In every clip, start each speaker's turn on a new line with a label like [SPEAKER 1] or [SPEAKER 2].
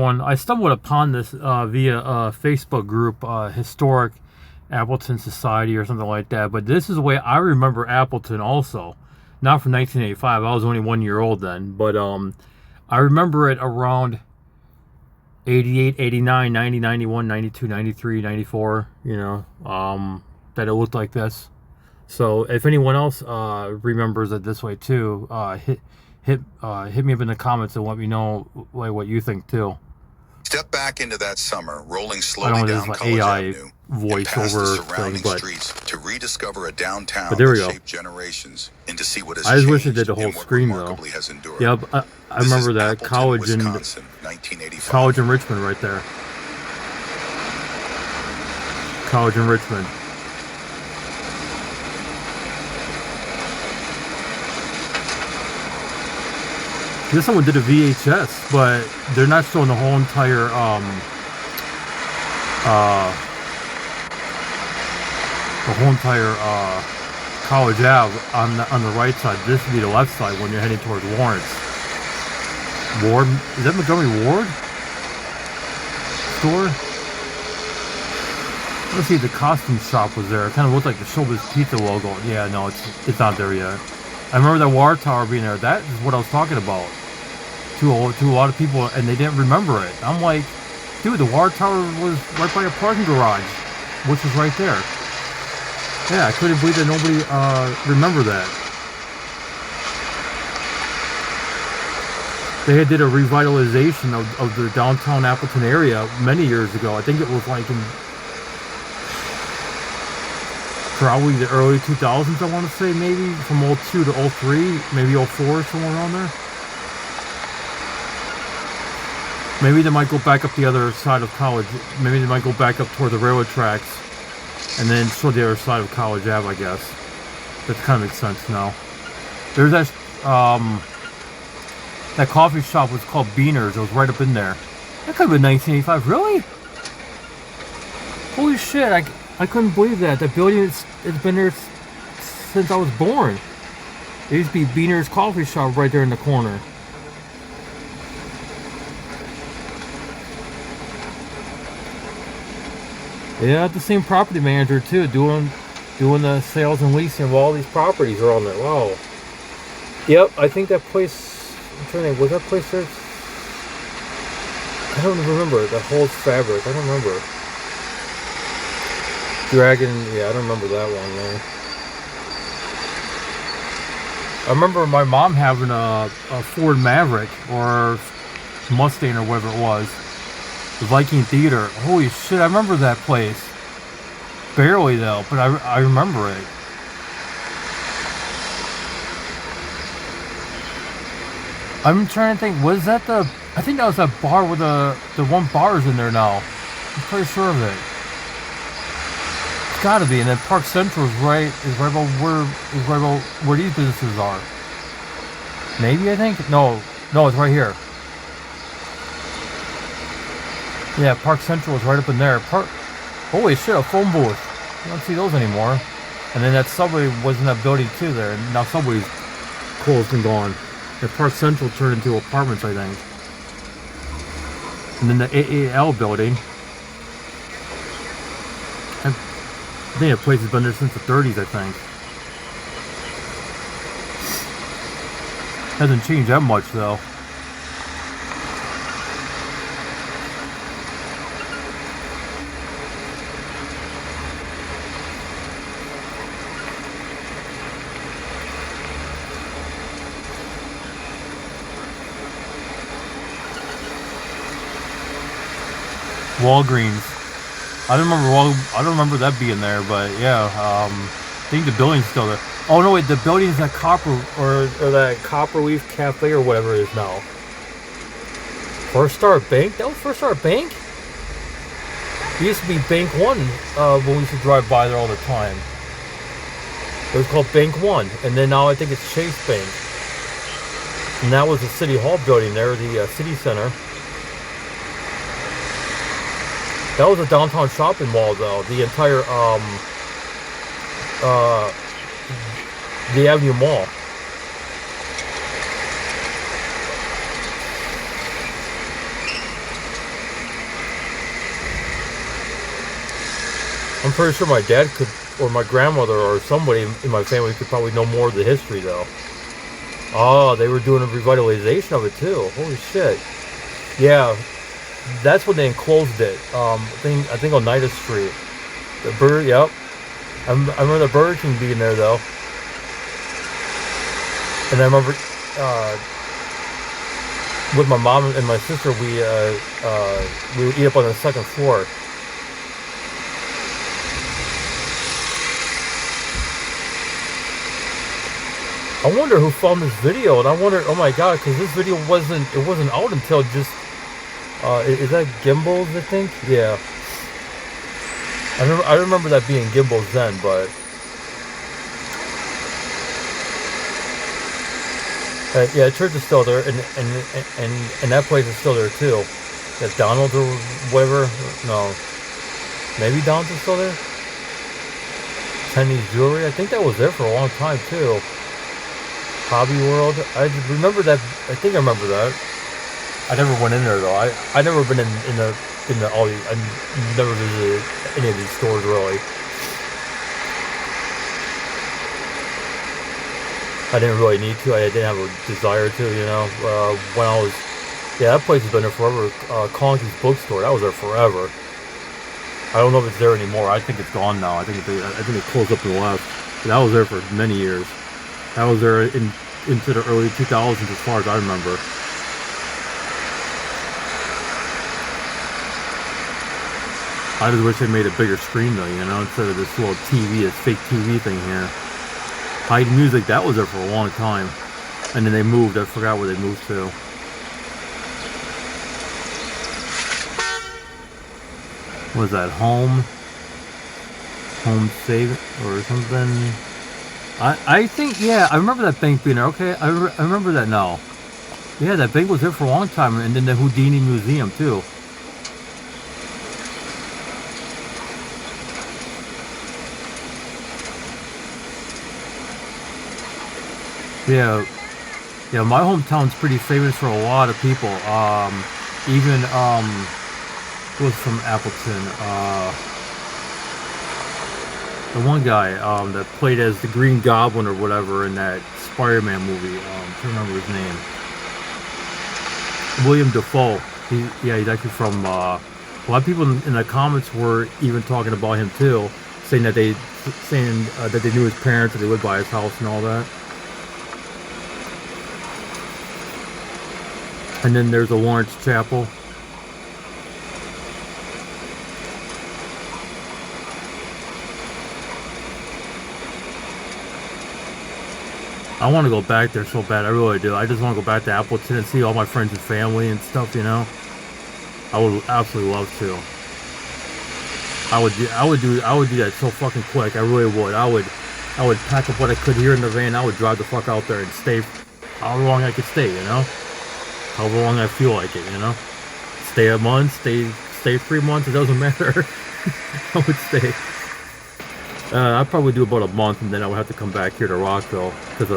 [SPEAKER 1] everyone. I stumbled upon this via a Facebook group, Historic Appleton Society or something like that. But this is the way I remember Appleton also. Not from 1985. I was only 1 year old then. But I remember it around 88, 89, 90, 91, 92, 93, 94, you know, that it looked like this. So if anyone else remembers it this way too, hit me up in the comments and let me know what you think too.
[SPEAKER 2] Step back into that summer, rolling slowly down College Avenue, and past the surrounding streets to rediscover a downtown that shaped generations, and to see what has changed.
[SPEAKER 1] I just wish it did the whole screen though. Yep, I remember that college in Richmond right there. College in Richmond. This someone did a VHS, but they're not showing the whole entire College Ave on the right side. This would be the left side when you're heading towards Lawrence. Ward, is that Montgomery Ward store? Let's see, the costume shop was there. It kind of looked like the Showbiz Pizza logo. Yeah, no, it's not there yet. I remember that water tower being there. That is what I was talking about. To a lot of people, and they didn't remember it. I'm like, dude, the water tower was right by a parking garage, which was right there. Yeah, I couldn't believe that nobody remembered that. They did a revitalization of the downtown Appleton area many years ago. I think it was like in probably the early 2000s, I want to say, maybe from 02 to 03, maybe 04, somewhere around there. Maybe they might go back up the other side of College. Maybe they might go back up toward the railroad tracks and then show the other side of College Ave, I guess. That kind of makes sense now. There's that coffee shop was called Beaner's. It was right up in there. That could have been 1985. Really? Holy shit, I couldn't believe that. That building it's been there since I was born. There used to be Beaner's coffee shop right there in the corner. Yeah, the same property manager too, doing the sales and leasing of all these properties around there. Wow. Yep, I think that place. I'm trying to think, was that place there? I don't remember. The whole fabric. I don't remember. Dragon. Yeah, I don't remember that one there. I remember my mom having a Ford Maverick or Mustang or whatever it was. The Viking Theater. Holy shit, I remember that place. Barely though, but I remember it. I'm trying to think, was that I think that was that bar where the one bar is in there now. I'm pretty sure of it. It's gotta be, and then Park Central is right about where these businesses are. Maybe, I think? No, it's right here. Yeah, Park Central is right up in there. Holy shit, a phone booth. You don't see those anymore. And then that Subway was in that building too there. And now Subway's closed and gone. And Park Central turned into apartments, I think. And then the AAL building. I think that place has been there since the 30s, I think. Hasn't changed that much though. Walgreens. I don't remember that being there, but yeah, I think the building's still there. Oh no, wait, the building's that that Copperleaf Cafe or whatever it is now. First Star Bank? That was First Star Bank? It used to be Bank One when we used to drive by there all the time. It was called Bank One, and then now I think it's Chase Bank. And that was the City Hall building there, the City Center. That was a downtown shopping mall, though. The entire, the Avenue Mall. I'm pretty sure my dad could, or my grandmother, or somebody in my family could probably know more of the history, though. Oh, they were doing a revitalization of it, too. Holy shit. Yeah, that's when they enclosed it. I think on Oneida Street. The Burger, yep. I remember the Burger King being there, though. And I remember with my mom and my sister, we would eat up on the second floor. I wonder who filmed this video, and I wonder, oh my god, because this video wasn't out until just, is that Gimbals, I think? Yeah. I remember that being Gimbals then, but... yeah, the church is still there, and that place is still there too. That Donald's or whatever, no. Maybe Donald's is still there? Chinese Jewelry, I think that was there for a long time too. Hobby World. I remember that. I think I remember that. I never went in there though. I never been in the all. I never visited any of these stores really. I didn't really need to. I didn't have a desire to. You know, when I was, yeah, that place has been there forever. Conky's Bookstore. That was there forever. I don't know if it's there anymore. I think it's gone now. I think it closed up and left. But that was there for many years. I was there into the early 2000s as far as I remember. I just wish they made a bigger screen though, you know, instead of this little TV, this fake TV thing here. Hyde Music, that was there for a long time. And then they moved, I forgot where they moved to. What was that, Home Save or something? I think, yeah, I remember that bank being there. Okay, I remember that now. Yeah, that bank was there for a long time, and then the Houdini Museum too. Yeah, my hometown's pretty famous for a lot of people. Even who was from Appleton? The one guy that played as the Green Goblin or whatever in that Spider-Man movie. I can't remember his name. William Dafoe. He's actually from. A lot of people in the comments were even talking about him too, saying that they knew his parents, that they lived by his house and all that. And then there's the Lawrence Chapel. I want to go back there so bad. I really do. I just want to go back to Appleton and see all my friends and family and stuff, you know. I would absolutely love to. I would do that so fucking quick. I really would. I would pack up what I could here in the van. I would drive the fuck out there and stay however long I could stay, you know. However long I feel like it, you know. Stay a month, stay 3 months. It doesn't matter. I would stay. I'd probably do about a month, and then I would have to come back here to Rockville because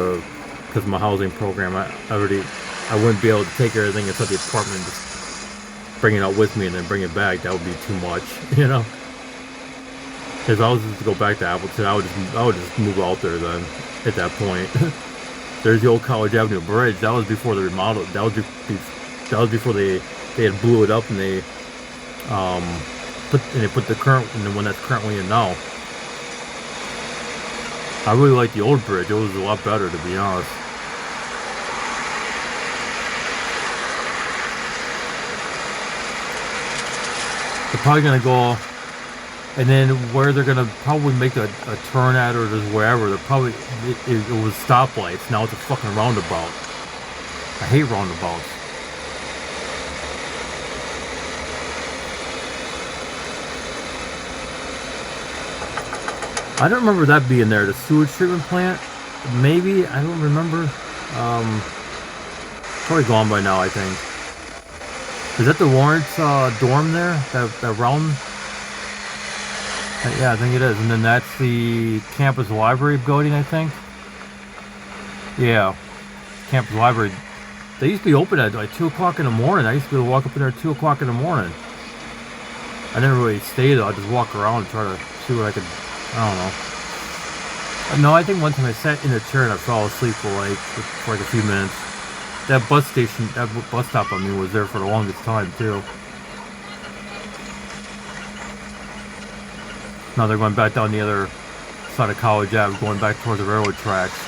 [SPEAKER 1] of my housing program. I wouldn't be able to take everything inside the apartment and just bring it out with me and then bring it back. That would be too much, you know. If I was just to go back to Appleton, I would just move out there then. At that point, there's the old College Avenue Bridge. That was before the remodel. That was before they had blew it up and they put the current and the one that's currently in now. I really like the old bridge. It was a lot better, to be honest. They're probably going to go, and then where they're going to probably make a turn at or just wherever, they're probably, it was stoplights. Now it's a fucking roundabout. I hate roundabouts. I don't remember that being there. The sewage treatment plant, maybe. I don't remember. Probably gone by now, I think. Is that the Lawrence dorm there? That round? Yeah, I think it is. And then that's the campus library building, I think. Yeah, campus library. They used to be open at like 2 o'clock in the morning. I used to be able to walk up in there at 2 o'clock in the morning. I didn't really stay though. I just walk around and try to see what I could. I don't know. No, I think one time I sat in a chair and I fell asleep for like a few minutes. That bus station, that bus stop I mean, was there for the longest time too. Now they're going back down the other side of College Ave, going back towards the railroad tracks.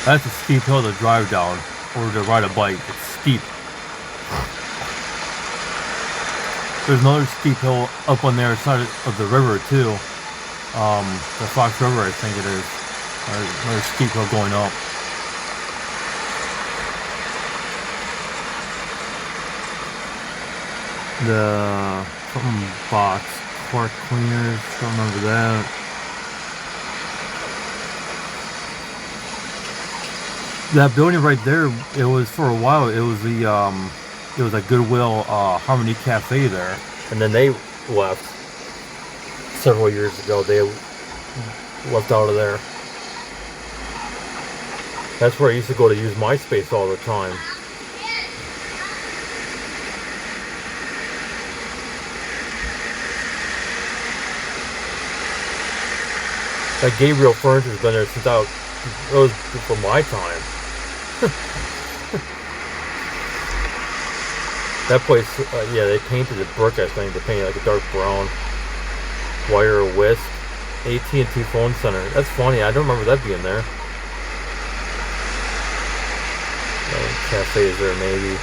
[SPEAKER 1] That's a steep hill to drive down, or to ride a bike. It's steep. There's another steep hill up on the other side of the river too. The Fox River, I think it is. Another steep hill going up. The something box, Clark Cleaners, don't remember that. That building right there, it was for a while. It was a Goodwill Harmony Cafe there, and then they left several years ago. They left out of there. That's where I used to go to use MySpace all the time. That Gabriel Furniture's been there since it was before my time. That place, yeah, they painted it brick, I think. They painted like a dark brown. Wire Wisp. AT&T Phone Center. That's funny, I don't remember that being there. Cafe is there, maybe.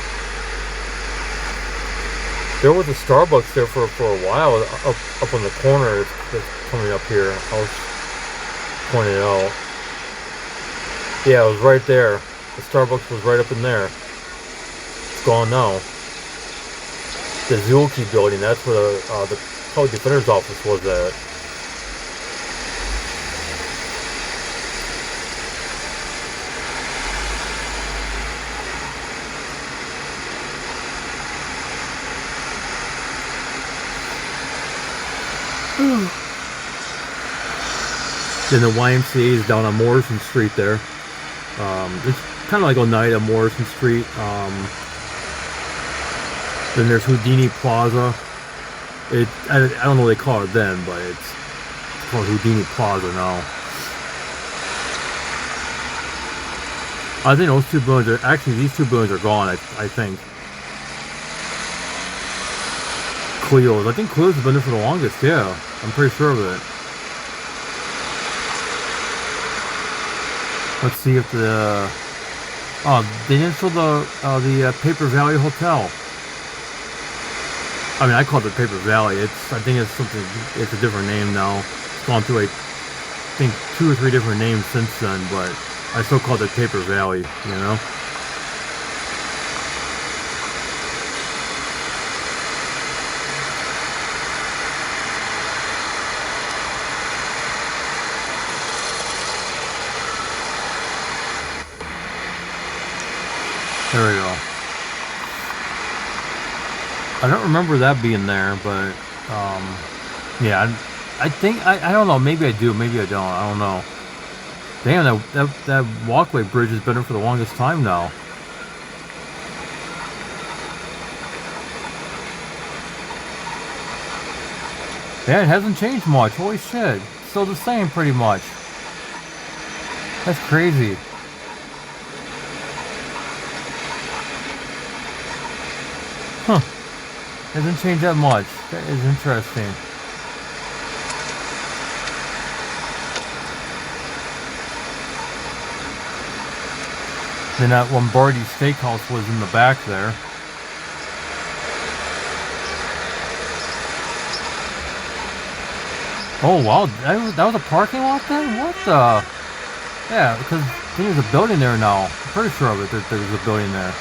[SPEAKER 1] There was a Starbucks there for a while, up on the corner that's coming up here. I'll point it out. Yeah, it was right there. The Starbucks was right up in there. It's gone now. The Zulke building, that's where the public defender's office was at. Then the YMCA is down on Morrison Street there. It's kind of like Oneida, Morrison Street. Then there's Houdini Plaza. I don't know what they call it then, but it's called Houdini Plaza now. I think those two buildings are, actually these two buildings are gone, I think. Cleo's. I think Cleo's has been there for the longest, yeah. I'm pretty sure of it. Let's see if they didn't show the Paper Valley Hotel. I mean, I call it the Paper Valley. I think it's something. It's a different name now. It's gone through I think 2 or 3 different names since then, but I still call it the Paper Valley. You know. There we go. I don't remember that being there, but yeah, I think I don't know. Maybe I do, maybe I don't. I don't know. Damn, that walkway bridge has been there for the longest time now. Yeah, it hasn't changed much. Holy shit, it's still the same pretty much. That's crazy. Huh. Hasn't changed that much. That is interesting. Then that Lombardi Steakhouse was in the back there. Oh wow, that was a parking lot then? What the? Yeah, because there's a building there now. I'm pretty sure of it that there's a building there.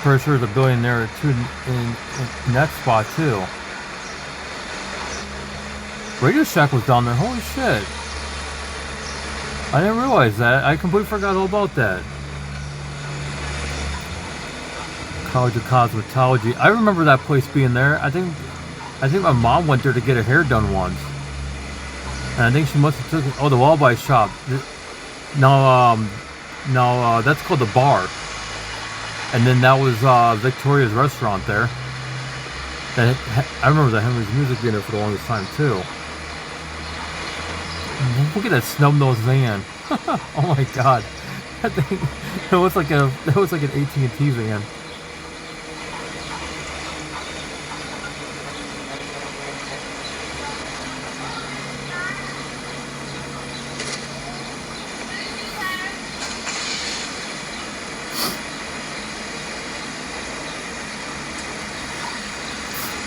[SPEAKER 1] Pretty sure there's a building there too in that spot too. Radio Shack was down there. Holy shit! I didn't realize that. I completely forgot all about that. College of Cosmetology. I remember that place being there. I think my mom went there to get her hair done once. And I think she must have took it. Oh, the Walleye shop. No, that's called the Bar. And then that was Victoria's restaurant there. I remember the Henry's Music being there for the longest time too. Look at that snub-nosed van. Oh my god. That thing, it was like an AT&T van.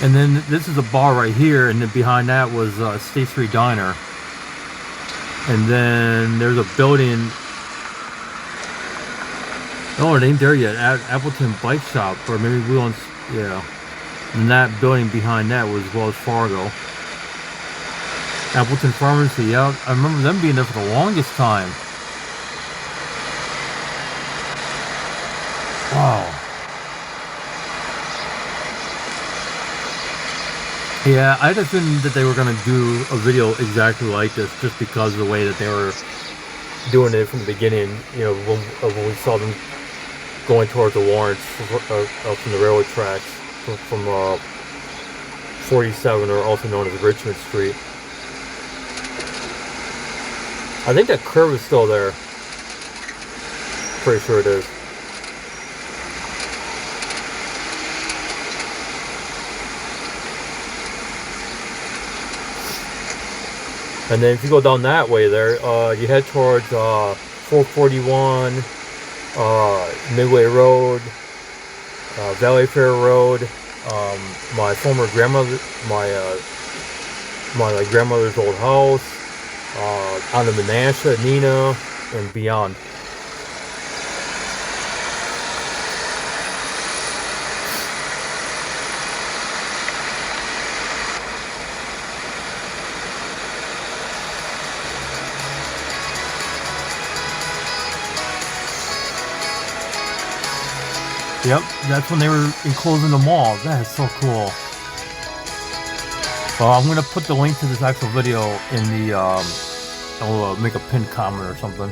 [SPEAKER 1] And then this is a bar right here, and then behind that was State Street Diner. And then there's a building. Oh, it ain't there yet. Appleton Bike Shop, or maybe Wheel's. Yeah. And that building behind that was Wells Fargo. Appleton Pharmacy. Yeah, I remember them being there for the longest time. Wow. Yeah, I had a feeling that they were going to do a video exactly like this just because of the way that they were doing it from the beginning, you know, when we saw them going towards the Lawrence from the railroad tracks from 47, or also known as Richmond Street. I think that curve is still there. Pretty sure it is. And then if you go down that way there, you head towards 441, Midway Road, Valley Fair Road, my former grandmother, my grandmother's old house, on the Menasha, Nina, and beyond. Yep, that's when they were enclosing the mall. That is so cool. Well, I'm going to put the link to this actual video in the, I'll make a pinned comment or something.